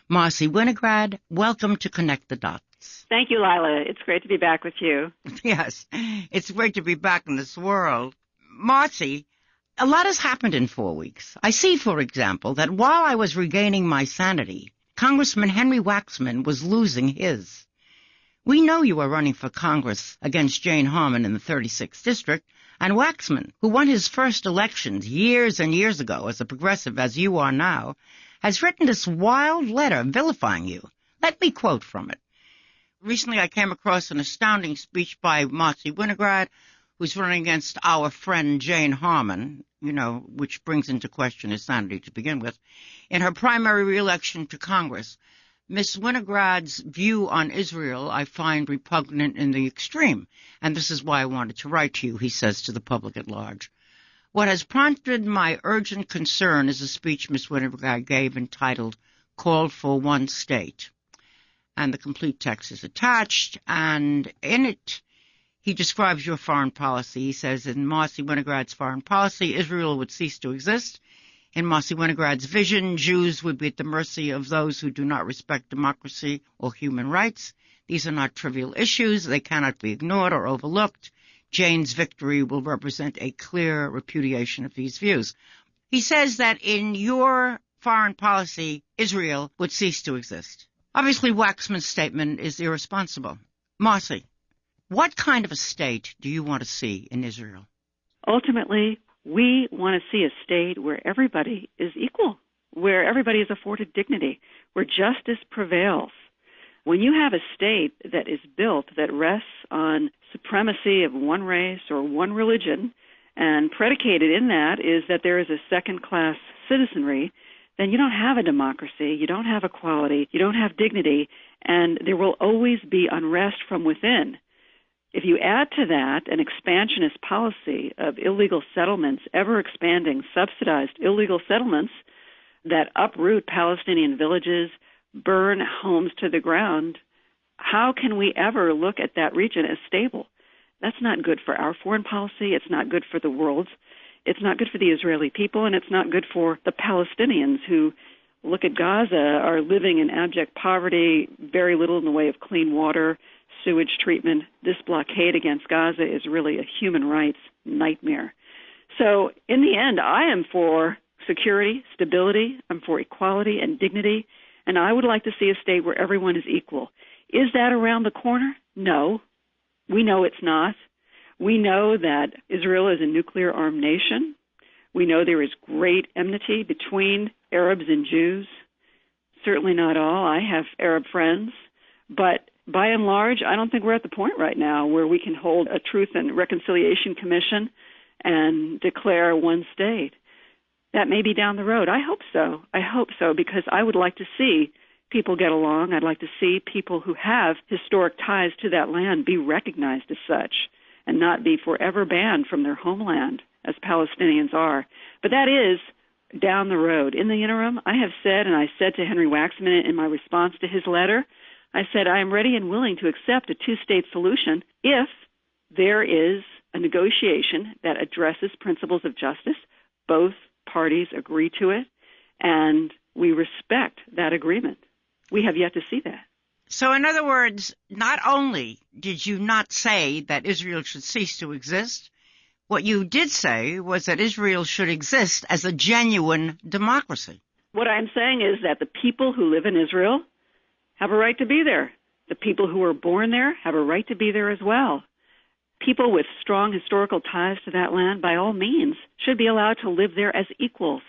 Marcy Winograd, welcome to Connect the Dots. Thank you, Lila. It's great to be back with you. Yes, it's great to be back in this world. Marcy, a lot has happened in 4 weeks. I see, for example, that while I was regaining my sanity, Congressman Henry Waxman was losing his. We know you are running for Congress against Jane Harman in the 36th District, and Waxman, who won his first elections years and years ago as a progressive as you are now, has written this wild letter vilifying you. Let me quote from it. Recently I came across an astounding speech by Marcy Winograd, who's running against our friend Jane Harman, which brings into question his sanity to begin with, in her primary re-election to Congress. Miss Winograd's view on Israel I find repugnant in the extreme, and this is why I wanted to write to you, he says to the public at large. What has prompted my urgent concern is a speech Miss Winograd gave entitled Call for One State. And the complete text is attached, and in it he describes your foreign policy. He says, in Marcy Winograd's foreign policy, Israel would cease to exist. In Marcy Winograd's vision, Jews would be at the mercy of those who do not respect democracy or human rights. These are not trivial issues. They cannot be ignored or overlooked. Jane's victory will represent a clear repudiation of these views. He says that in your foreign policy, Israel would cease to exist. Obviously, Waxman's statement is irresponsible. Marcy, what kind of a state do you want to see in Israel? Ultimately, we want to see a state where everybody is equal, where everybody is afforded dignity, where justice prevails. When you have a state that is built that rests on supremacy of one race or one religion, and predicated in that is that there is a second-class citizenry, then you don't have a democracy, you don't have equality, you don't have dignity, and there will always be unrest from within. If you add to that an expansionist policy of illegal settlements, ever-expanding, subsidized illegal settlements that uproot Palestinian villages, burn homes to the ground, how can we ever look at that region as stable? That's not good for our foreign policy. It's not good for the world. It's not good for the Israeli people, and it's not good for the Palestinians who look at Gaza, are living in abject poverty, very little in the way of clean water, sewage treatment. This blockade against Gaza is really a human rights nightmare. So in the end, I am for security, stability. I'm for equality and dignity. And I would like to see a state where everyone is equal. Is that around the corner? No. We know it's not. We know that Israel is a nuclear-armed nation. We know there is great enmity between Arabs and Jews. Certainly not all. I have Arab friends. But by and large, I don't think we're at the point right now where we can hold a Truth and Reconciliation Commission and declare one state. That may be down the road. I hope so. I hope so, because I would like to see people get along. I'd like to see people who have historic ties to that land be recognized as such and not be forever banned from their homeland, as Palestinians are. But that is down the road. In the interim, I have said, and I said to Henry Waxman in my response to his letter, I said, I am ready and willing to accept a two-state solution if there is a negotiation that addresses principles of justice. Both parties agree to it, and we respect that agreement. We have yet to see that. So in other words, not only did you not say that Israel should cease to exist, what you did say was that Israel should exist as a genuine democracy. What I'm saying is that the people who live in Israel have a right to be there. The people who were born there have a right to be there as well. People with strong historical ties to that land, by all means, should be allowed to live there as equals.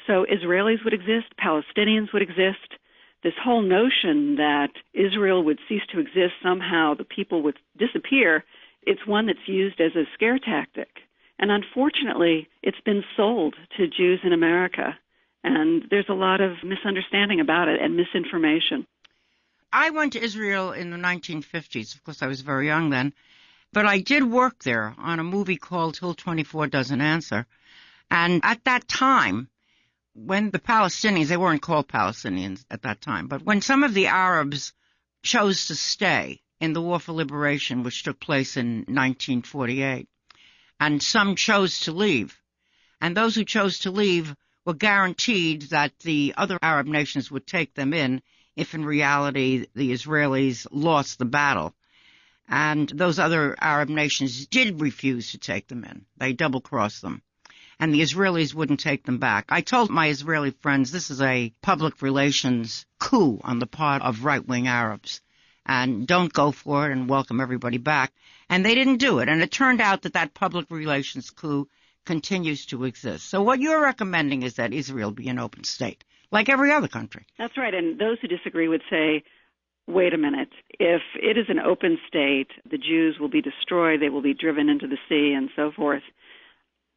So Israelis would exist, Palestinians would exist. This whole notion that Israel would cease to exist, somehow the people would disappear, it's one that's used as a scare tactic. And unfortunately, it's been sold to Jews in America. And there's a lot of misunderstanding about it and misinformation. I went to Israel in the 1950s. Of course, I was very young then. But I did work there on a movie called Till 24 Doesn't Answer. And at that time, when the Palestinians, they weren't called Palestinians at that time, but when some of the Arabs chose to stay in the War for Liberation, which took place in 1948, and some chose to leave, and those who chose to leave were guaranteed that the other Arab nations would take them in if in reality the Israelis lost the battle. And those other Arab nations did refuse to take them in. They double-crossed them. And the Israelis wouldn't take them back. I told my Israeli friends this is a public relations coup on the part of right-wing Arabs. And don't go for it and welcome everybody back. And they didn't do it. And it turned out that that public relations coup continues to exist. So what you're recommending is that Israel be an open state, like every other country. That's right. And those who disagree would say, wait a minute, if it is an open state, the Jews will be destroyed, they will be driven into the sea and so forth.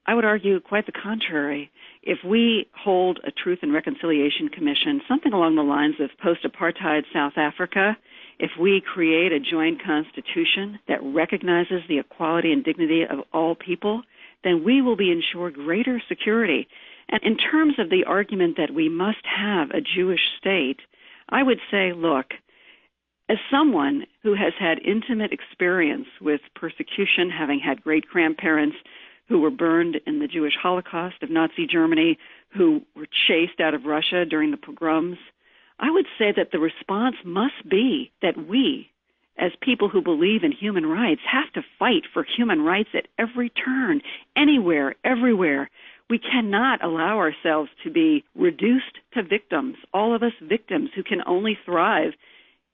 I would argue quite the contrary. If we hold a Truth and Reconciliation Commission, something along the lines of post-apartheid South Africa, if we create a joint constitution that recognizes the equality and dignity of all people, then we will be ensured greater security. And in terms of the argument that we must have a Jewish state, I would say, look, as someone who has had intimate experience with persecution, having had great-grandparents who were burned in the Jewish Holocaust of Nazi Germany, who were chased out of Russia during the pogroms, I would say that the response must be that we, as people who believe in human rights, have to fight for human rights at every turn, anywhere, everywhere. We cannot allow ourselves to be reduced to victims, all of us victims who can only thrive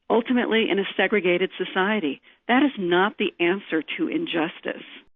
ultimately in a segregated society. That is not the answer to injustice.